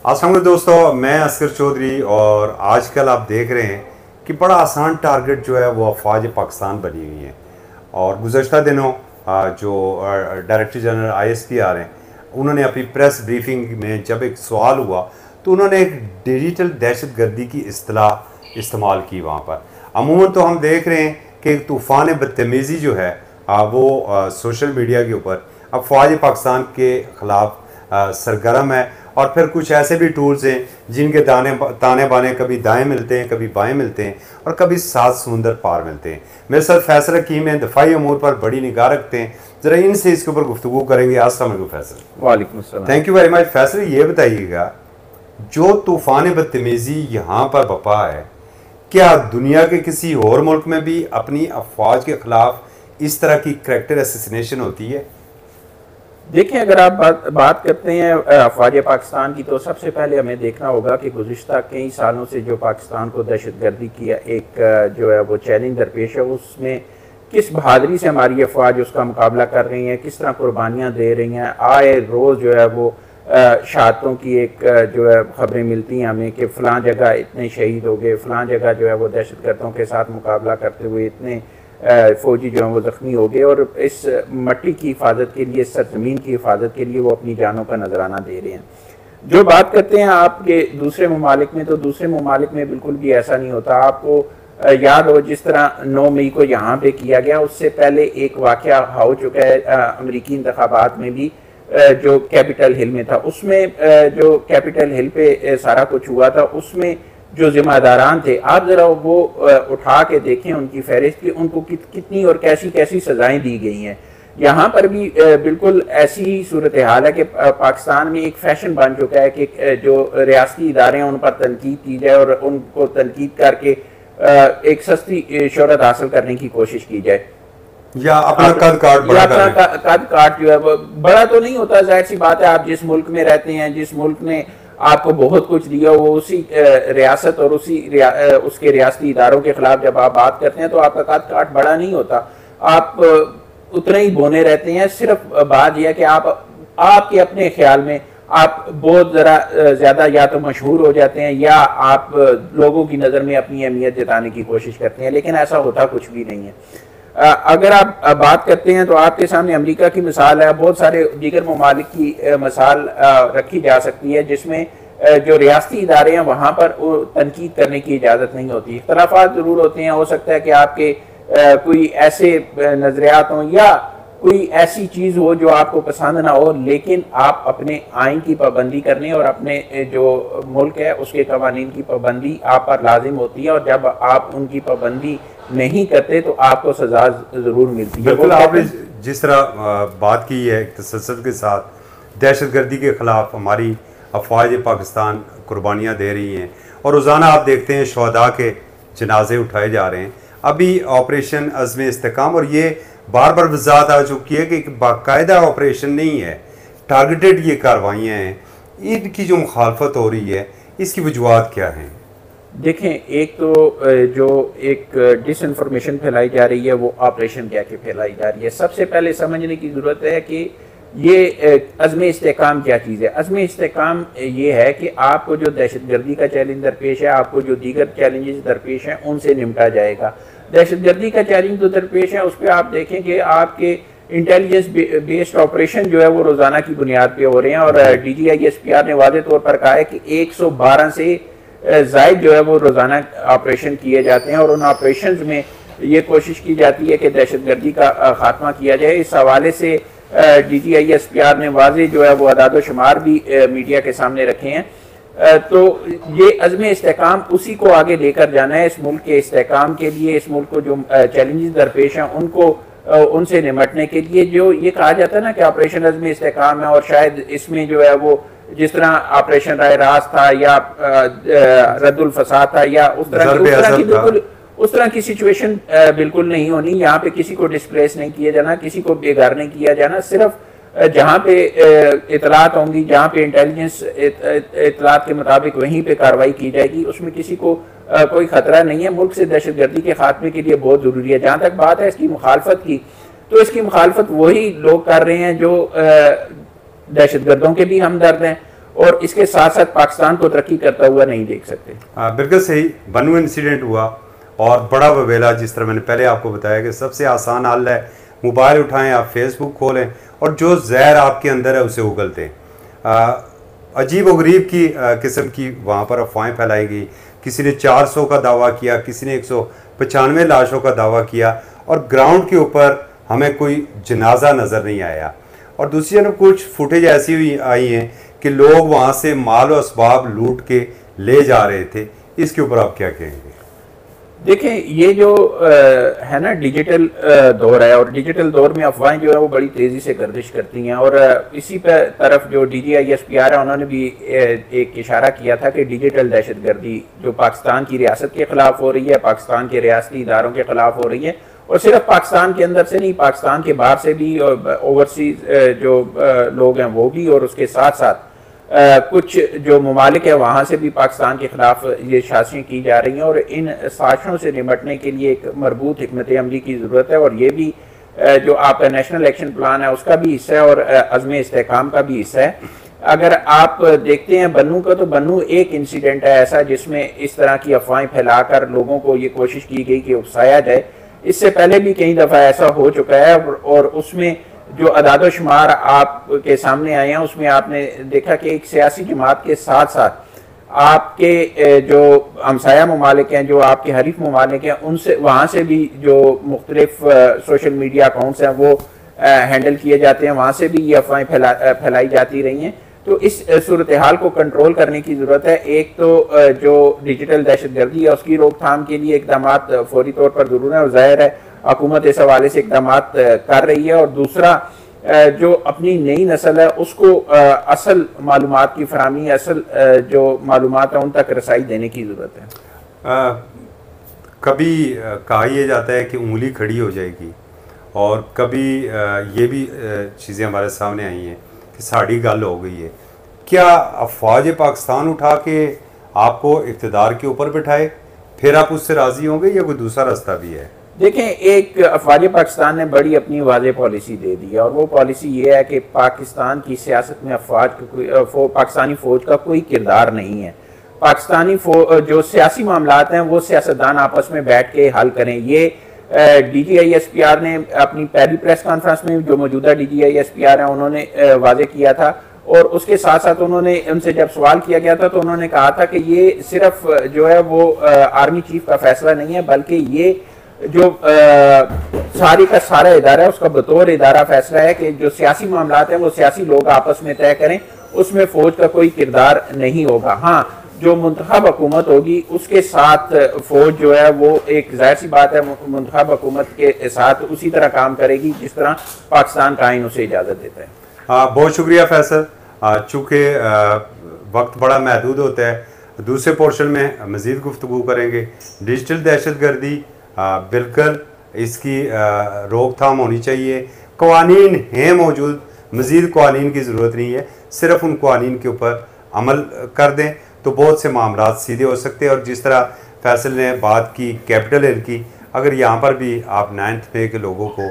अस्सलाम वालेकुम दोस्तों, मैं अस्कर चौधरी और आजकल आप देख रहे हैं कि बड़ा आसान टारगेट जो है वो अफवाज पाकिस्तान बनी हुई है। और गुज़श्ता दिनों जो डायरेक्टर जनरल ISPR हैं, उन्होंने अपनी प्रेस ब्रीफिंग में जब एक सवाल हुआ तो उन्होंने एक डिजिटल दहशत गर्दी की इस्तेलाह इस्तेमाल की वहाँ पर। अमूमन तो हम देख रहे हैं कि तूफ़ान बदतमीज़ी जो है वो सोशल मीडिया के ऊपर अफवाज पाकिस्तान के ख़िलाफ़ सरगर्म है। और फिर कुछ ऐसे भी टूल्स हैं जिनके ताने बाने कभी दाएं मिलते हैं, कभी बाएं मिलते हैं और कभी सात समुंदर पार मिलते हैं। मेरे साथ फैसल हकीम है, दफाई अमूर पर बड़ी निगाह रखते हैं। ज़रा इनसे इसके ऊपर गुफ्तगू करेंगे। अस्सलाम वालेकुम फैसल। वालेकुम अस्सलाम। Thank you very much. Faisal, ये बताइएगा, जो तूफ़ान बदतमीज़ी यहाँ पर बपा है, क्या दुनिया के किसी और मुल्क में भी अपनी अफवाज के ख़िलाफ़ इस तरह की करैक्टर असैसिनेशन होती है? देखिए, अगर आप बात करते हैं अफवाज पाकिस्तान की, तो सबसे पहले हमें देखना होगा कि गुज़िश्ता कई सालों से जो पाकिस्तान को दहशतगर्दी की एक जो है वो चैलेंज दरपेश है, उसमें किस बहादुरी से हमारी अफवाज उसका मुकाबला कर रही हैं, किस तरह कुर्बानियाँ दे रही हैं। आए रोज़ जो है वो शहादतों की एक जो है ख़बरें मिलती हैं हमें कि फ़लाँ जगह इतने शहीद हो गए, फ़लाँ जगह जो है वो दहशतगर्दों के साथ मुकाबला करते हुए इतने फ़ौजी जो हैं वो ज़ख्मी हो गए। और इस मट्टी की हिफाजत के लिए, सरजमीन की हिफाजत के लिए वो अपनी जानों का नजराना दे रहे हैं। जो बात करते हैं आपके दूसरे ममालिक में, तो दूसरे ममालिक में बिल्कुल भी ऐसा नहीं होता। आपको याद हो जिस तरह 9 मई को यहाँ पे किया गया, उससे पहले एक वाक़या हो चुका है अमरीकी इंतखाबात में भी, जो कैपिटल हिल में था। उसमें जो कैपिटल हिल पे सारा कुछ हुआ था, उसमें जो जिम्मेदारान थे, आप ज़रा वो उठा के देखें उनकी फहरिस्त की, उनको कितनी और कैसी कैसी सज़ाएं दी गई हैं। यहाँ पर भी बिल्कुल ऐसी ही सूरत हाल है कि पाकिस्तान में एक फैशन बन चुका है कि जो रियासती इदारे हैं उन पर तनकीद की जाए और उनको तनकीद करके एक सस्ती शोहरत हासिल करने की कोशिश की जाए, या अपना कद काट जो है वो बड़ा तो नहीं होता। जाहिर सी बात है, आप जिस मुल्क में रहते हैं, जिस मुल्क ने आपको बहुत कुछ दिया, वो उसी रियासत और उसके रियासती इदारों के खिलाफ जब आप बात करते हैं तो आपका कद काट बड़ा नहीं होता, आप उतने ही बोने रहते हैं। सिर्फ बात यह है कि आपके अपने ख्याल में आप बहुत ज़रा ज़्यादा या तो मशहूर हो जाते हैं या आप लोगों की नज़र में अपनी अहमियत जताने की कोशिश करते हैं, लेकिन ऐसा होता कुछ भी नहीं है। अगर आप बात करते हैं तो आपके सामने अमेरिका की मिसाल है, बहुत सारे दीगर ममालिक की मिसाल रखी जा सकती है, जिसमें जो रियासती इदारे हैं वहाँ पर तनकीद करने की इजाज़त नहीं होती। इख्तलाफात ज़रूर होते हैं, हो सकता है कि आपके कोई ऐसे नज़रियात हों या कोई ऐसी चीज़ हो जो आपको पसंद ना हो, लेकिन आप अपने आइन की पाबंदी करने और अपने जो मुल्क है उसके कवानीन की पाबंदी आप पर लाजिम होती है, और जब आप उनकी पाबंदी नहीं करते तो आपको सजा ज़रूर मिलती है। बिल्कुल, आपने जिस तरह बात की है तसल्सल के साथ, दहशतगर्दी के ख़िलाफ़ हमारी अफवाज पाकिस्तान कुर्बानियाँ दे रही हैं और रोज़ाना आप देखते हैं शहदा के जनाजे उठाए जा रहे हैं। अभी ऑपरेशन अज़्म इस्तेकाम, और ये बार बार वज़ाहत आ चुकी है कि एक बाकायदा ऑपरेशन नहीं है, टारगेटेड ये कार्रवाइयाँ हैं। इनकी जो मुखालफत हो रही है, इसकी वजूहत क्या हैं? देखें, एक तो जो एक डिसइंफॉर्मेशन फैलाई जा रही है वो ऑपरेशन क्या के फैलाई जा रही है। सबसे पहले समझने की ज़रूरत है कि ये अज़्म इस्तेकाम क्या चीज़ है। अज़्म इस्तेकाम ये है कि आपको जो दहशतगर्दी का चैलेंज दरपेश है, आपको जो दीगर चैलेंजेस दरपेश हैं उनसे निपटा जाएगा। दहशतगर्दी का चैलेंज जो दरपेश है उस पर आप देखें कि आपके इंटेलिजेंस बेस्ड ऑपरेशन जो है वो रोज़ाना की बुनियाद पे हो रहे हैं, और DGISPR ने वाज़े तौर पर कहा है कि 112 से ज़ायद जो है वो रोज़ाना ऑपरेशन किए जाते हैं, और उन ऑपरेशन में ये कोशिश की जाती है कि दहशतगर्दी का खात्मा किया जाए। इस हवाले से DGISPR ने वाज़े जो है वो अदाद व शुमार भी मीडिया के सामने रखे हैं। तो ये अज़्म इस्तेकाम उसी को आगे लेकर जाना है। इस मुल्क के इस्तेकाम के लिए, इस मुल्क को जो चैलेंजेस दरपेश हैं उनको उनसे निमटने के लिए, जो ये कहा जाता है ना कि ऑपरेशन अज़्म इस्तेकाम है, और शायद इसमें जो है वो जिस तरह ऑपरेशन राय रास था या रद्दुल फसाद था या उस तरह की सिचुएशन बिल्कुल नहीं होनी। यहाँ पे किसी को डिस्प्लेस नहीं किया जाना, किसी को बेघर नहीं किया जाना। सिर्फ जहाँ पे इतलात होंगी, जहाँ पे इंटेलिजेंस इतलात के मुताबिक वहीं पे कार्रवाई की जाएगी, उसमें किसी को कोई खतरा नहीं है। मुल्क से दहशतगर्दी के खात्मे के लिए बहुत ज़रूरी है। जहाँ तक बात है इसकी मुखालफत की, तो इसकी मुखालफत वही लोग कर रहे हैं जो दहशतगर्दों के भी हमदर्द हैं और इसके साथ साथ पाकिस्तान को तरक्की करता हुआ नहीं देख सकते। बिल्कुल सही। बनू इंसिडेंट हुआ और बड़ा वबेला, जिस तरह मैंने पहले आपको बताया कि सबसे आसान हल है मोबाइल उठाएं, आप फेसबुक खोलें और जो जहर आपके अंदर है उसे उगल दें। अजीब व गरीब की किस्म की वहाँ पर अफवाहें फैलाई गई। किसी ने 400 का दावा किया, किसी ने 195 लाशों का दावा किया और ग्राउंड के ऊपर हमें कोई जनाजा नज़र नहीं आया। और दूसरी तरफ कुछ फुटेज ऐसी हुई आई हैं कि लोग वहाँ से माल और असबाब लूट के ले जा रहे थे। इसके ऊपर आप क्या कहेंगे? देखें, ये जो है ना डिजिटल दौर है, और डिजिटल दौर में अफवाहें जो है वो बड़ी तेज़ी से गर्दिश करती हैं। और इसी पर तरफ जो DGISPR है उन्होंने भी एक इशारा किया था कि डिजिटल दहशतगर्दी जो पाकिस्तान की रियासत के ख़िलाफ़ हो रही है, पाकिस्तान के रियासती इदारों के ख़िलाफ़ हो रही है, और सिर्फ पाकिस्तान के अंदर से नहीं, पाकिस्तान के बाहर से भी, और ओवरसीज जो लोग हैं वो भी, और उसके साथ साथ कुछ जो ममालिक है वहाँ से भी पाकिस्तान के ख़िलाफ़ ये साजिशें की जा रही हैं। और इन साजिशों से निपटने के लिए एक मरबूत हिकमत अमली की ज़रूरत है, और ये भी जो आपका नेशनल एक्शन प्लान है उसका भी हिस्सा है और अज़्म इस्तेहकाम का भी हिस्सा है। अगर आप देखते हैं बन्नू का, तो बन्नू एक इंसिडेंट है ऐसा जिसमें इस तरह की अफवाहें फैलाकर लोगों को ये कोशिश की गई कि उकसाया जाए। इससे पहले भी कई दफ़ा ऐसा हो चुका है, और उसमें जो अदाद शुमार आपके सामने आए हैं उसमें आपने देखा कि एक सियासी जमात के साथ साथ आपके जो हमसाया ममालिक हैं, जो आपके हरीफ ममालिक हैं, उनसे वहाँ से भी जो मुख्तलिफ सोशल मीडिया अकाउंट्स हैं वो हैंडल किए जाते हैं, वहाँ से भी ये अफवाहें फैलाई जाती रही हैं। तो इस सूरत हाल को कंट्रोल करने की ज़रूरत है। एक तो जो डिजिटल दहशतगर्दी है उसकी रोकथाम के लिए इकदाम फौरी तौर पर ज़रूर है, और ज़ाहिर है हुकूमत इस हवाले से इकदाम कर रही है। और दूसरा, जो अपनी नई नस्ल है उसको असल मालूमात की फराहमी, असल जो मालूमात है उन तक रसाई देने की ज़रूरत है। कभी कहा यह जाता है कि उंगली खड़ी हो जाएगी, और कभी ये भी चीज़ें हमारे सामने आई हैं कि साड़ी गल हो गई है। क्या अफवाज पाकिस्तान उठा के आपको इक़्तिदार के ऊपर बिठाए फिर आप उससे राज़ी होंगे, या कोई दूसरा रास्ता भी है? देखें, एक अफवाज पाकिस्तान ने बड़ी अपनी वाज़ेह पॉलिसी दे दी है, और वो पॉलिसी ये है कि पाकिस्तान की सियासत में पाकिस्तानी फ़ौज का कोई किरदार नहीं है। पाकिस्तानी जो सियासी मामलात हैं वो सियासतदान आपस में बैठ के हल करें। ये DGISPR ने अपनी पहली प्रेस कॉन्फ्रेंस में, जो मौजूदा DGISPR है, उन्होंने वाज़ेह किया था। और उसके साथ साथ उन्होंने, उनसे जब सवाल किया गया था तो उन्होंने कहा था कि ये सिर्फ जो है वो आर्मी चीफ का फैसला नहीं है, बल्कि ये जो सारी का सारा इदारा है उसका बतौर इदारा फैसला है कि जो सियासी मामलात हैं वो सियासी लोग आपस में तय करें, उसमें फौज का कोई किरदार नहीं होगा। हाँ, जो मुंतखब हुकूमत होगी उसके साथ फौज जो है वो, एक जाहिर सी बात है, मुंतखब हुकूमत के साथ उसी तरह काम करेगी जिस तरह पाकिस्तान का आइन उसे इजाज़त देता है। बहुत शुक्रिया फैसल। चूँकि वक्त बड़ा महदूद होता है, दूसरे पोर्शन में मज़ीद गुफ्तगू करेंगे। डिजिटल दहशतगर्दी बिल्कुल इसकी रोकथाम होनी चाहिए। कवानीन हैं मौजूद, मज़ीद कवानीन की ज़रूरत नहीं है, सिर्फ उन कवानीन के ऊपर अमल कर दें तो बहुत से मामलात सीधे हो सकते हैं। और जिस तरह फैसल ने बात की कैपिटल हिल की, अगर यहाँ पर भी आप 9th पे के लोगों को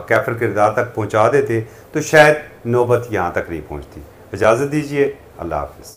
कैफर किरदार तक पहुँचा देते तो शायद नौबत यहाँ तक नहीं पहुँचती। इजाज़त दीजिए, अल्लाह हाफ़िज़।